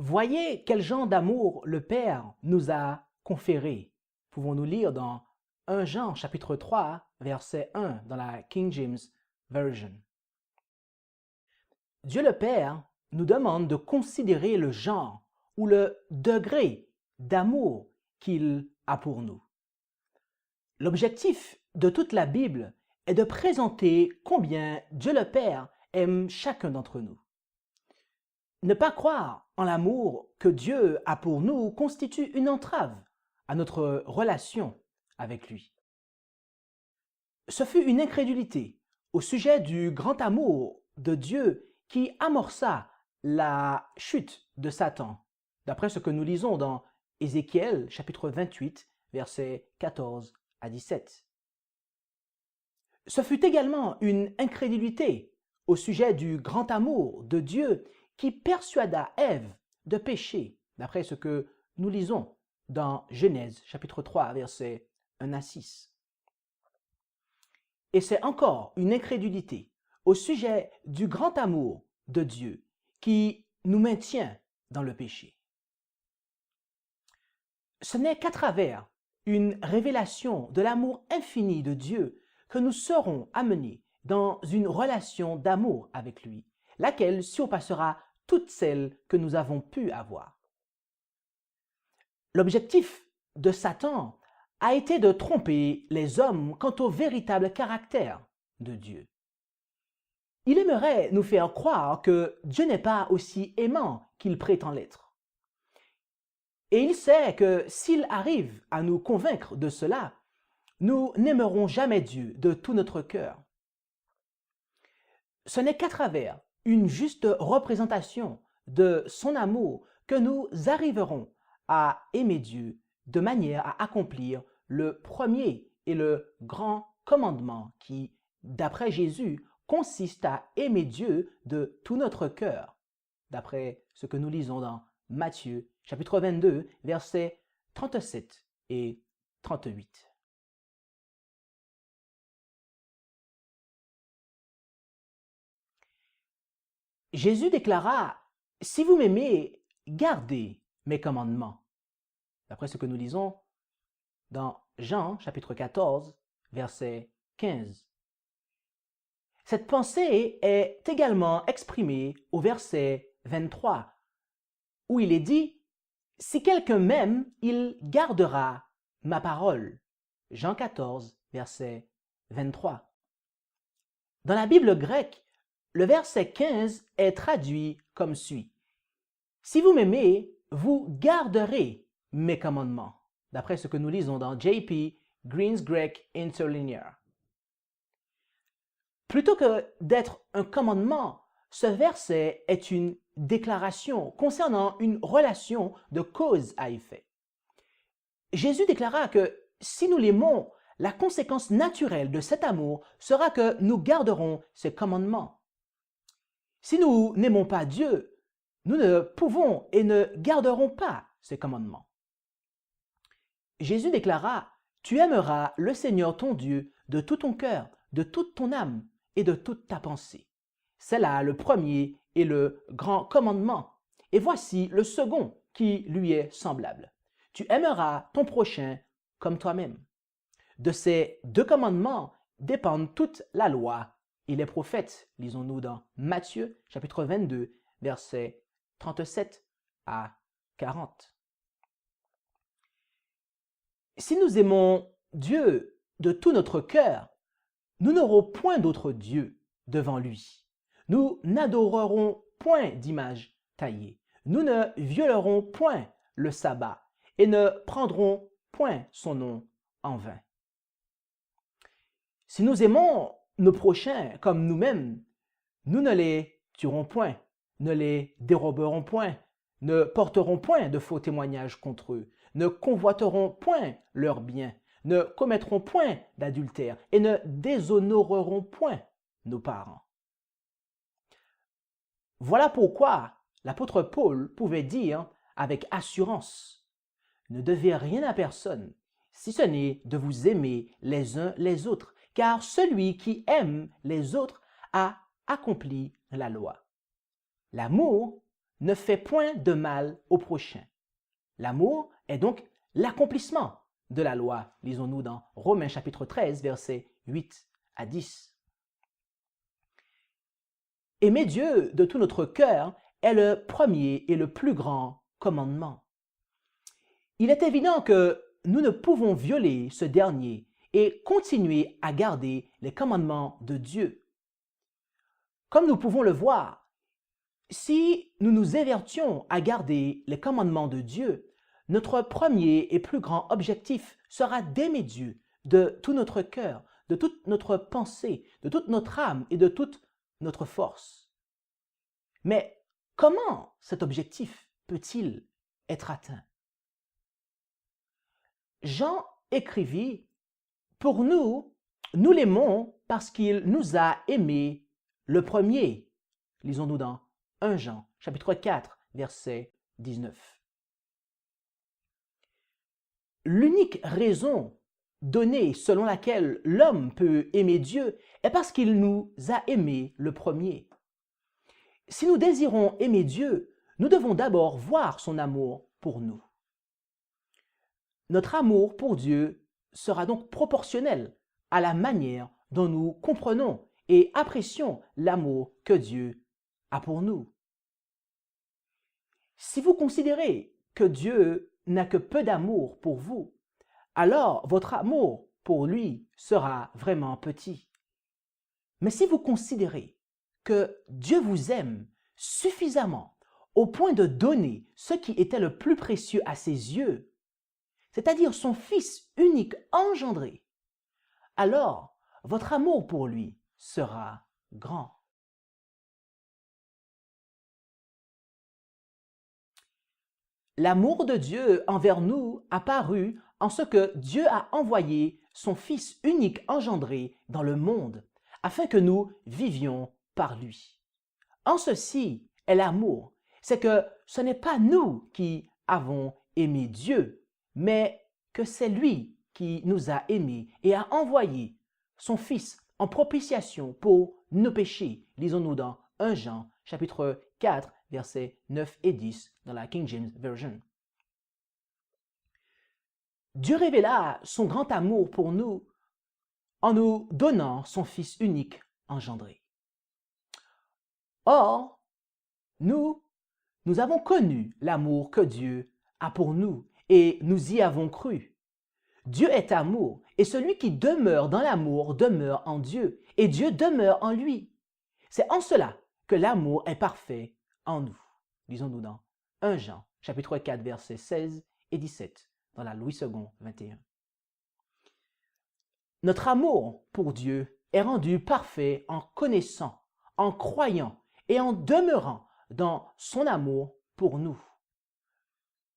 Voyez quel genre d'amour le Père nous a conféré. Pouvons-nous lire dans 1 Jean chapitre 3, verset 1 dans la King James Version. Dieu le Père nous demande de considérer le genre ou le degré d'amour qu'il a pour nous. L'objectif de toute la Bible est de présenter combien Dieu le Père aime chacun d'entre nous. Ne pas croire en l'amour que Dieu a pour nous constitue une entrave à notre relation avec lui. Ce fut une incrédulité au sujet du grand amour de Dieu qui amorça la chute de Satan, d'après ce que nous lisons dans Ézéchiel chapitre 28, versets 14 à 17. Ce fut également une incrédulité au sujet du grand amour de Dieu qui persuada Ève de pécher, d'après ce que nous lisons dans Genèse chapitre 3, versets 1 à 6. Et c'est encore une incrédulité au sujet du grand amour de Dieu qui nous maintient dans le péché. Ce n'est qu'à travers une révélation de l'amour infini de Dieu que nous serons amenés dans une relation d'amour avec lui, laquelle surpassera toutes celles que nous avons pu avoir. L'objectif de Satan a été de tromper les hommes quant au véritable caractère de Dieu. Il aimerait nous faire croire que Dieu n'est pas aussi aimant qu'il prétend l'être. Et il sait que s'il arrive à nous convaincre de cela, nous n'aimerons jamais Dieu de tout notre cœur. Ce n'est qu'à travers une juste représentation de son amour que nous arriverons à aimer Dieu de manière à accomplir le premier et le grand commandement qui, d'après Jésus, consiste à aimer Dieu de tout notre cœur, d'après ce que nous lisons dans Matthieu chapitre 22, versets 37 et 38. Jésus déclara, « Si vous m'aimez, gardez mes commandements », d'après ce que nous lisons dans Jean chapitre 14, verset 15. Cette pensée est également exprimée au verset 23, où il est dit « Si quelqu'un m'aime, il gardera ma parole ». Jean 14, verset 23. Dans la Bible grecque, le verset 15 est traduit comme suit. « Si vous m'aimez, vous garderez mes commandements », d'après ce que nous lisons dans J.P. Green's Greek Interlinear. Plutôt que d'être un commandement, ce verset est une déclaration concernant une relation de cause à effet. Jésus déclara que si nous l'aimons, la conséquence naturelle de cet amour sera que nous garderons ses commandements. Si nous n'aimons pas Dieu, nous ne pouvons et ne garderons pas ses commandements. Jésus déclara, « Tu aimeras le Seigneur ton Dieu de tout ton cœur, de toute ton âme et de toute ta pensée. » C'est là le premier et le grand commandement. Et voici le second qui lui est semblable. Tu aimeras ton prochain comme toi-même. De ces deux commandements dépendent toute la loi et les prophètes, lisons-nous dans Matthieu chapitre 22, versets 37 à 40. Si nous aimons Dieu de tout notre cœur, nous n'aurons point d'autre Dieu devant lui. Nous n'adorerons point d'image taillée. Nous ne violerons point le sabbat et ne prendrons point son nom en vain. Si nous aimons nos prochains comme nous-mêmes, nous ne les tuerons point, ne les déroberons point, ne porterons point de faux témoignages contre eux, ne convoiteront point leurs biens, ne commettront point d'adultère et ne déshonoreront point nos parents. Voilà pourquoi l'apôtre Paul pouvait dire avec assurance, « Ne devez rien à personne, si ce n'est de vous aimer les uns les autres, car celui qui aime les autres a accompli la loi. » L'amour ne fait point de mal au prochain. L'amour est donc l'accomplissement de la loi, lisons-nous dans Romains chapitre 13, versets 8 à 10. Aimer Dieu de tout notre cœur est le premier et le plus grand commandement. Il est évident que nous ne pouvons violer ce dernier et continuer à garder les commandements de Dieu. Comme nous pouvons le voir, si nous nous évertions à garder les commandements de Dieu, notre premier et plus grand objectif sera d'aimer Dieu de tout notre cœur, de toute notre pensée, de toute notre âme et de toute notre force. Mais comment cet objectif peut-il être atteint? Jean écrivit, « Pour nous, nous l'aimons parce qu'il nous a aimés le premier. » Lisons-nous dans 1 Jean, chapitre 4, verset 19. L'unique raison donnée selon laquelle l'homme peut aimer Dieu est parce qu'il nous a aimés le premier. Si nous désirons aimer Dieu, nous devons d'abord voir son amour pour nous. Notre amour pour Dieu sera donc proportionnel à la manière dont nous comprenons et apprécions l'amour que Dieu a pour nous. Si vous considérez que Dieu n'a que peu d'amour pour vous, alors votre amour pour lui sera vraiment petit. Mais si vous considérez que Dieu vous aime suffisamment au point de donner ce qui était le plus précieux à ses yeux, c'est-à-dire son Fils unique engendré, alors votre amour pour lui sera grand. L'amour de Dieu envers nous a paru en ce que Dieu a envoyé son Fils unique engendré dans le monde, afin que nous vivions par lui. En ceci est l'amour, c'est que ce n'est pas nous qui avons aimé Dieu, mais que c'est lui qui nous a aimés et a envoyé son Fils en propitiation pour nos péchés. Lisons-nous dans 1 Jean, chapitre 4, versets 9 et 10 dans la King James Version. Dieu révéla son grand amour pour nous en nous donnant son Fils unique engendré. Or, nous avons connu l'amour que Dieu a pour nous et nous y avons cru. Dieu est amour et celui qui demeure dans l'amour demeure en Dieu et Dieu demeure en lui. C'est en cela que l'amour est parfait en nous. Lisons-nous dans 1 Jean, chapitre 4, versets 16 et 17, dans la Louis II 21. Notre amour pour Dieu est rendu parfait en connaissant, en croyant et en demeurant dans son amour pour nous,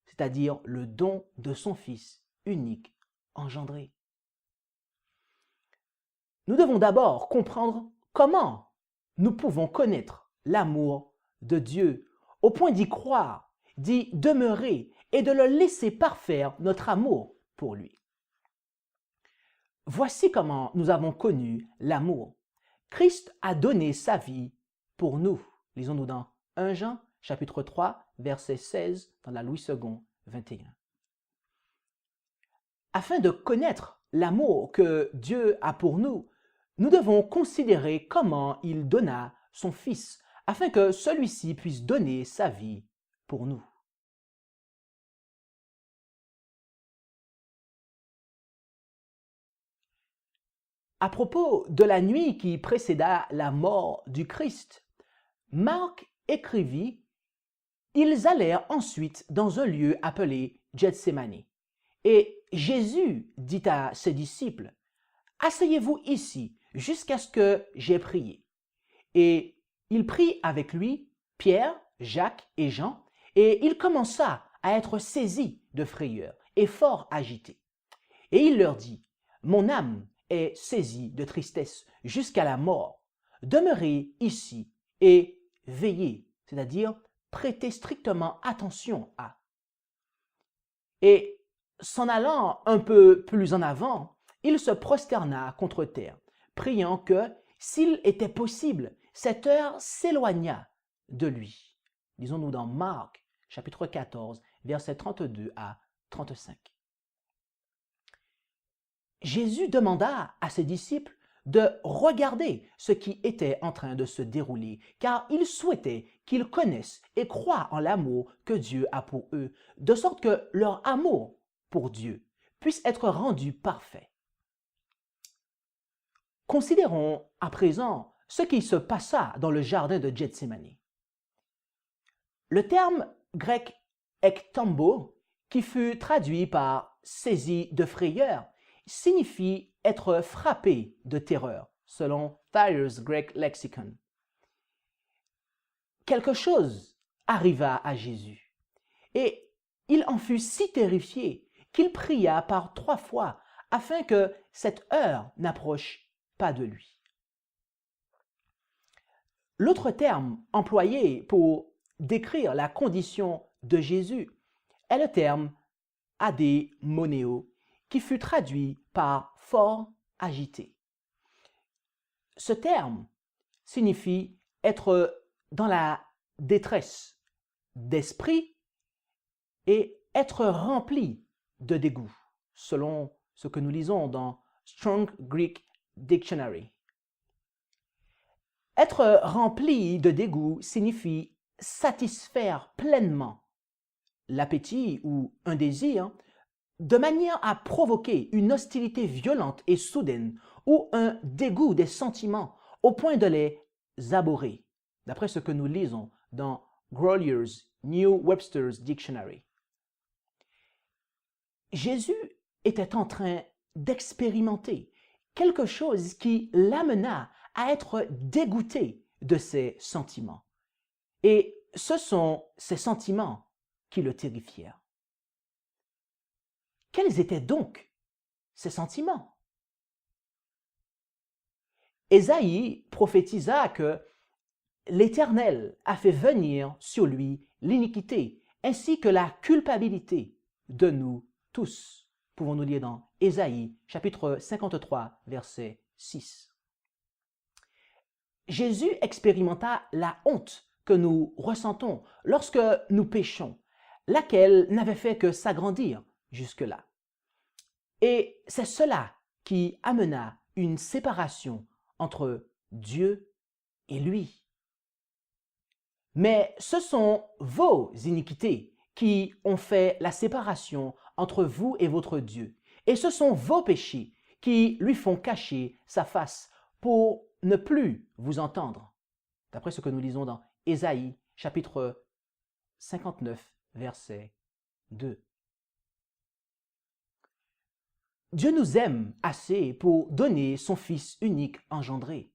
c'est-à-dire le don de son Fils unique engendré. Nous devons d'abord comprendre comment nous pouvons connaître l'amour de Dieu au point d'y croire, d'y demeurer et de le laisser parfaire notre amour pour lui. Voici comment nous avons connu l'amour. Christ a donné sa vie pour nous. Lisons-nous dans 1 Jean, chapitre 3, verset 16, dans la Louis II 21. Afin de connaître l'amour que Dieu a pour nous, nous devons considérer comment il donna son Fils, afin que celui-ci puisse donner sa vie pour nous. À propos de la nuit qui précéda la mort du Christ, Marc écrivit « Ils allèrent ensuite dans un lieu appelé Gethsémani. Et Jésus dit à ses disciples, « Asseyez-vous ici jusqu'à ce que j'aie prié. » Et il prit avec lui Pierre, Jacques et Jean, et il commença à être saisi de frayeur et fort agité. Et il leur dit, « Mon âme est saisie de tristesse jusqu'à la mort. Demeurez ici et veillez, c'est-à-dire prêtez strictement attention à. » Et s'en allant un peu plus en avant, il se prosterna contre terre, priant que, s'il était possible, cette heure s'éloignât de lui. Lisons-nous dans Marc, chapitre 14, versets 32 à 35. Jésus demanda à ses disciples de regarder ce qui était en train de se dérouler, car il souhaitait qu'ils connaissent et croient en l'amour que Dieu a pour eux, de sorte que leur amour pour Dieu puisse être rendu parfait. Considérons à présent ce qui se passa dans le jardin de Gethsémani. Le terme grec ektambo, qui fut traduit par saisi de frayeur, signifie être frappé de terreur, selon Thayer's Greek Lexicon. Quelque chose arriva à Jésus, et il en fut si terrifié qu'il pria par 3 fois afin que cette heure n'approche pas de lui. L'autre terme employé pour décrire la condition de Jésus est le terme adémonéo, qui fut traduit par fort agité. Ce terme signifie être dans la détresse d'esprit et être rempli de dégoût, selon ce que nous lisons dans Strong Greek Dictionary. Être rempli de dégoût signifie satisfaire pleinement l'appétit ou un désir de manière à provoquer une hostilité violente et soudaine ou un dégoût des sentiments au point de les abhorrer, d'après ce que nous lisons dans Grolier's New Webster's Dictionary. Jésus était en train d'expérimenter quelque chose qui l'amena à être dégoûté de ses sentiments. Et ce sont ces sentiments qui le terrifièrent. Quels étaient donc ces sentiments? Ésaïe prophétisa que l'Éternel a fait venir sur lui l'iniquité ainsi que la culpabilité de nous tous. Pouvons-nous lire dans Ésaïe chapitre 53, verset 6. Jésus expérimenta la honte que nous ressentons lorsque nous péchons, laquelle n'avait fait que s'agrandir jusque-là. Et c'est cela qui amena une séparation entre Dieu et lui. Mais ce sont vos iniquités qui ont fait la séparation entre vous et votre Dieu. Et ce sont vos péchés qui lui font cacher sa face pour ne plus vous entendre. D'après ce que nous lisons dans Ésaïe, chapitre 59, verset 2. Dieu nous aime assez pour donner son Fils unique engendré.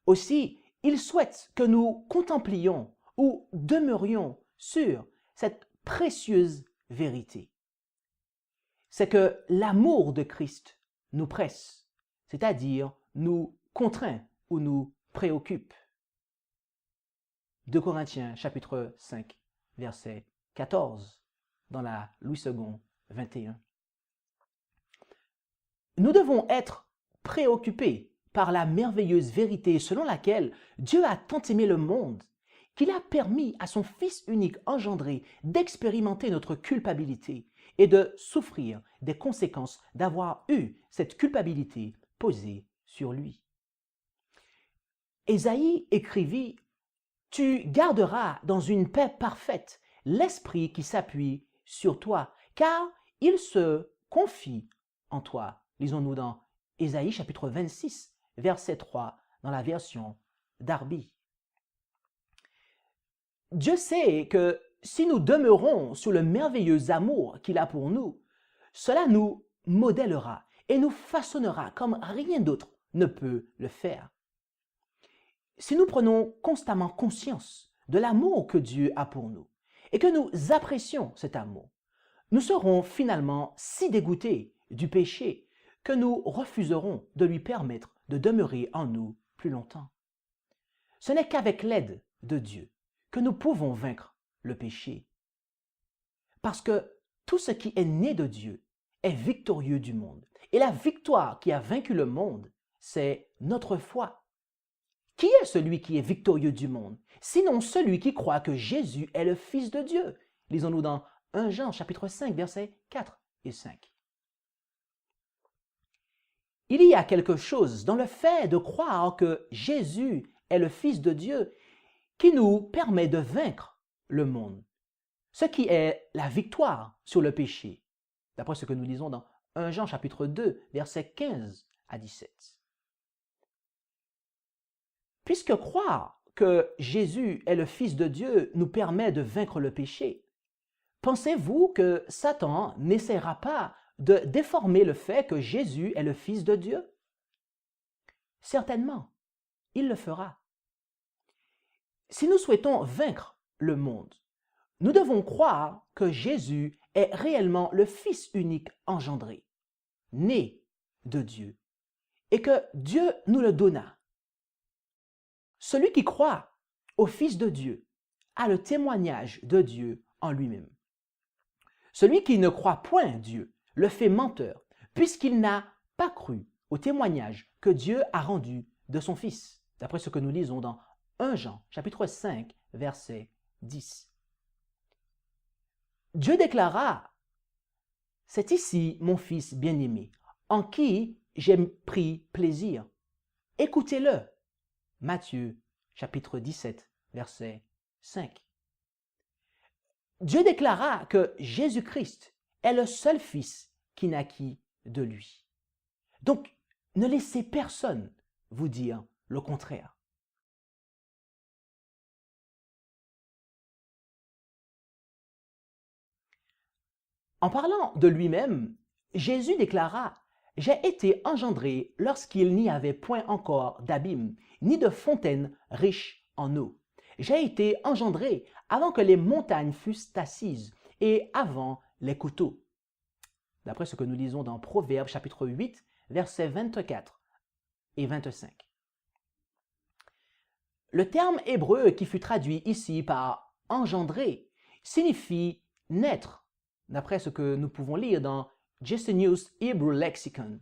Aussi, il souhaite que nous contemplions ou demeurions sur cette précieuse vérité. C'est que l'amour de Christ nous presse, c'est-à-dire nous contraint ou nous préoccupe. 2 Corinthiens chapitre 5, verset 14, dans la Louis II 21. Nous devons être préoccupés par la merveilleuse vérité selon laquelle Dieu a tant aimé le monde qu'il a permis à son Fils unique engendré d'expérimenter notre culpabilité et de souffrir des conséquences d'avoir eu cette culpabilité posée sur lui. Ésaïe écrivit « Tu garderas dans une paix parfaite l'esprit qui s'appuie sur toi, car il se confie en toi. » Lisons-nous dans Ésaïe chapitre 26, verset 3, dans la version Darby. Dieu sait que si nous demeurons sur le merveilleux amour qu'il a pour nous, cela nous modèlera et nous façonnera comme rien d'autre ne peut le faire. Si nous prenons constamment conscience de l'amour que Dieu a pour nous et que nous apprécions cet amour, nous serons finalement si dégoûtés du péché que nous refuserons de lui permettre de demeurer en nous plus longtemps. Ce n'est qu'avec l'aide de Dieu que nous pouvons vaincre le péché. Parce que tout ce qui est né de Dieu est victorieux du monde. Et la victoire qui a vaincu le monde, c'est notre foi. Qui est celui qui est victorieux du monde? Sinon celui qui croit que Jésus est le Fils de Dieu. Lisons-nous dans 1 Jean chapitre 5, versets 4 et 5. Il y a quelque chose dans le fait de croire que Jésus est le Fils de Dieu qui nous permet de vaincre le monde, ce qui est la victoire sur le péché, d'après ce que nous lisons dans 1 Jean chapitre 2, versets 15 à 17. Puisque croire que Jésus est le Fils de Dieu nous permet de vaincre le péché, pensez-vous que Satan n'essaiera pas de déformer le fait que Jésus est le Fils de Dieu? Certainement, il le fera. Si nous souhaitons vaincre le monde, nous devons croire que Jésus est réellement le Fils unique engendré, né de Dieu, et que Dieu nous le donna. Celui qui croit au Fils de Dieu a le témoignage de Dieu en lui-même. Celui qui ne croit point Dieu le fait menteur, puisqu'il n'a pas cru au témoignage que Dieu a rendu de son Fils, d'après ce que nous lisons dans 1 Jean, chapitre 5, verset 10. Dieu déclara, « C'est ici mon Fils bien-aimé, en qui j'ai pris plaisir. Écoutez-le. » Matthieu, chapitre 17, verset 5. Dieu déclara que Jésus-Christ est le seul Fils qui naquit de lui. Donc, ne laissez personne vous dire le contraire. En parlant de lui-même, Jésus déclara « J'ai été engendré lorsqu'il n'y avait point encore d'abîme, ni de fontaine riche en eau. J'ai été engendré avant que les montagnes fussent assises et avant les couteaux. » D'après ce que nous lisons dans Proverbes chapitre 8, versets 24 et 25. Le terme hébreu qui fut traduit ici par « engendrer » signifie « naître », d'après ce que nous pouvons lire dans Gesenius Hebrew Lexicon.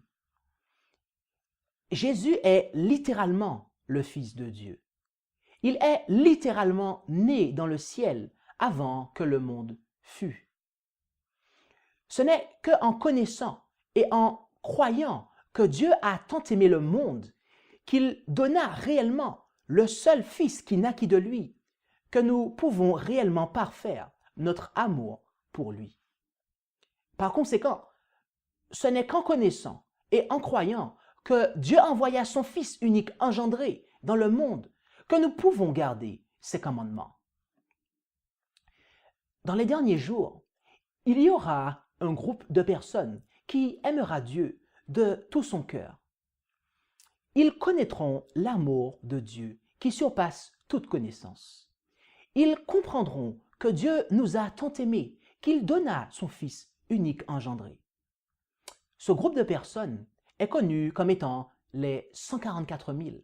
Jésus est littéralement le Fils de Dieu. Il est littéralement né dans le ciel avant que le monde fût. Ce n'est qu'en connaissant et en croyant que Dieu a tant aimé le monde qu'il donna réellement le seul Fils qui naquit de lui, que nous pouvons réellement parfaire notre amour pour lui. Par conséquent, ce n'est qu'en connaissant et en croyant que Dieu envoya son Fils unique engendré dans le monde que nous pouvons garder ses commandements. Dans les derniers jours, il y aura un groupe de personnes qui aimera Dieu de tout son cœur. Ils connaîtront l'amour de Dieu qui surpasse toute connaissance. Ils comprendront que Dieu nous a tant aimés qu'il donna son Fils unique engendré. Ce groupe de personnes est connu comme étant les 144 000.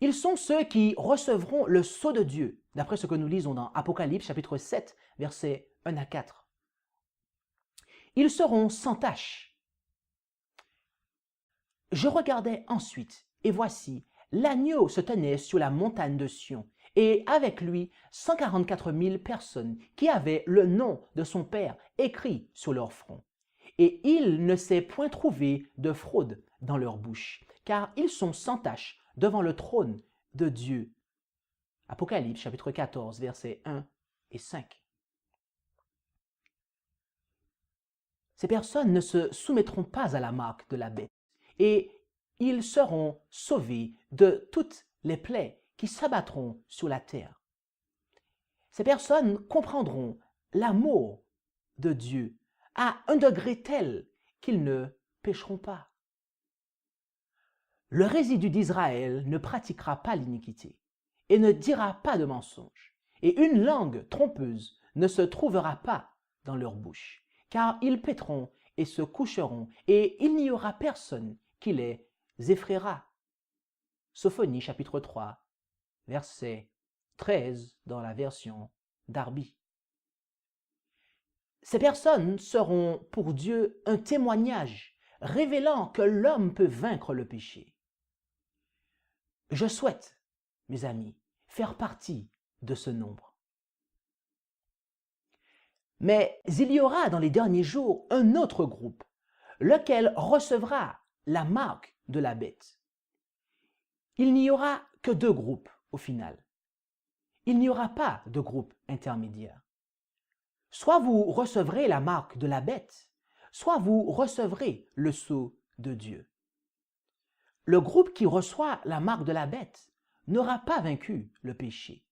Ils sont ceux qui recevront le sceau de Dieu, d'après ce que nous lisons dans Apocalypse chapitre 7, versets 1 à 4. Ils seront sans tache. Je regardais ensuite, et voici, l'agneau se tenait sur la montagne de Sion, et avec lui 144 000 personnes qui avaient le nom de son Père écrit sur leur front. Et il ne s'est point trouvé de fraude dans leur bouche, car ils sont sans tache devant le trône de Dieu. Apocalypse chapitre 14, versets 1 et 5. Ces personnes ne se soumettront pas à la marque de la bête, et ils seront sauvés de toutes les plaies qui s'abattront sur la terre. Ces personnes comprendront l'amour de Dieu à un degré tel qu'ils ne pécheront pas. Le résidu d'Israël ne pratiquera pas l'iniquité et ne dira pas de mensonge, et une langue trompeuse ne se trouvera pas dans leur bouche, car ils pécheront et se coucheront, et il n'y aura personne qui les effraiera. Sophonie chapitre 3, verset 13 dans la version Darby. Ces personnes seront pour Dieu un témoignage révélant que l'homme peut vaincre le péché. Je souhaite, mes amis, faire partie de ce nombre. Mais il y aura dans les derniers jours un autre groupe, lequel recevra la marque de la bête. Il n'y aura que deux groupes au final. Il n'y aura pas de groupe intermédiaire. Soit vous recevrez la marque de la bête, soit vous recevrez le sceau de Dieu. Le groupe qui reçoit la marque de la bête n'aura pas vaincu le péché.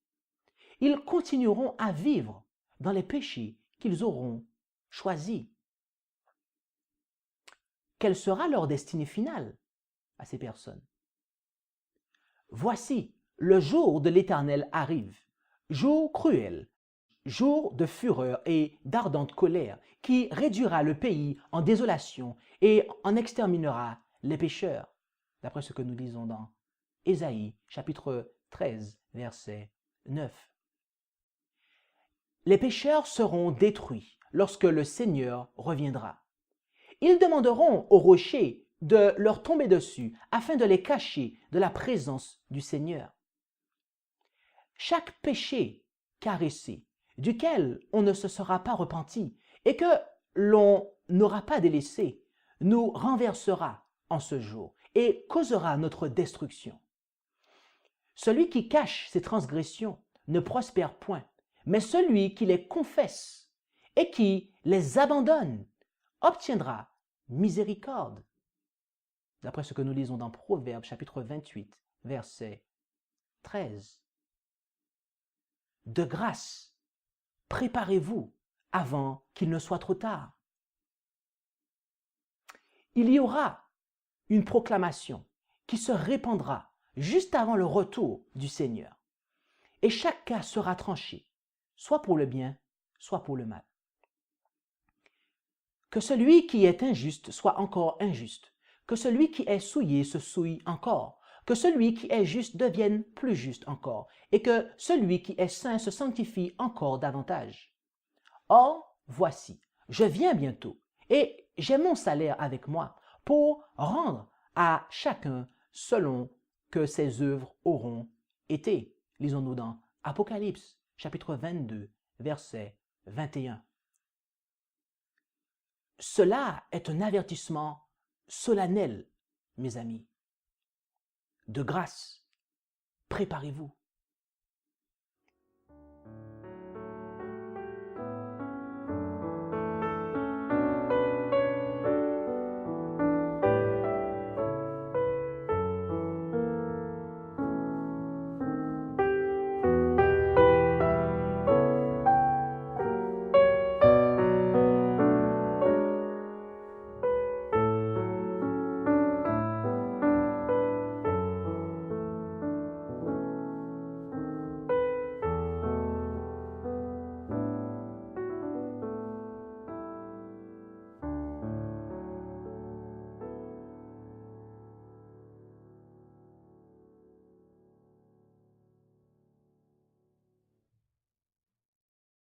Ils continueront à vivre dans les péchés qu'ils auront choisis. Quelle sera leur destinée finale à ces personnes? Voici, le jour de l'Éternel arrive, jour cruel, jour de fureur et d'ardente colère, qui réduira le pays en désolation et en exterminera les pécheurs, d'après ce que nous lisons dans Ésaïe, chapitre 13, verset 9. Les pécheurs seront détruits lorsque le Seigneur reviendra. Ils demanderont aux rochers de leur tomber dessus afin de les cacher de la présence du Seigneur. Chaque péché caressé, duquel on ne se sera pas repenti et que l'on n'aura pas délaissé, nous renversera en ce jour et causera notre destruction. Celui qui cache ses transgressions ne prospère point, mais celui qui les confesse et qui les abandonne obtiendra miséricorde. D'après ce que nous lisons dans Proverbes chapitre 28, verset 13. De grâce, préparez-vous avant qu'il ne soit trop tard. Il y aura une proclamation qui se répandra juste avant le retour du Seigneur. Et chaque cas sera tranché, soit pour le bien, soit pour le mal. Que celui qui est injuste soit encore injuste, que celui qui est souillé se souille encore, que celui qui est juste devienne plus juste encore, et que celui qui est saint se sanctifie encore davantage. Or, voici, je viens bientôt, et j'ai mon salaire avec moi pour rendre à chacun selon que ses œuvres auront été. Lisons-nous dans Apocalypse, chapitre 22, verset 21. Cela est un avertissement solennel, mes amis. De grâce, préparez-vous.